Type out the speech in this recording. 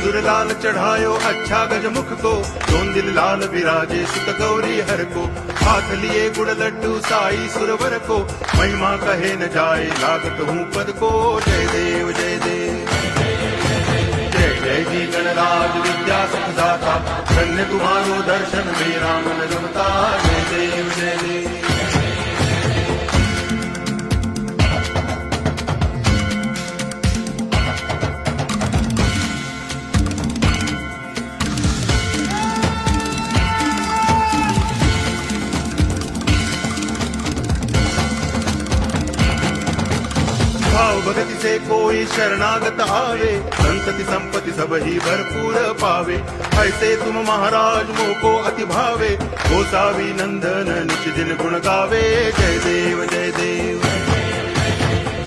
सिंदूर लाल चढ़ायो अच्छा गजमुख को, दोन दिल लाल विराजे सुत गौरी हर को। हाथ लिए गुड़ लड्डू साई सुरवर को, महिमा कहे न जाए लागत हूँ पद को। जय देव जय देव जय जय जी गणराज विद्या सुखदाता, धन्य तुम्हारो दर्शन मेरा मन रमता। जय देव जय देव। भाव भगति से कोई शरणागत आवे, संतति संपत्ति सब ही भरपूर पावे। ऐसे तुम महाराज मोको अति भावे, गोसावी नंदन निज दिन गुण गावे। जय देव जय देव।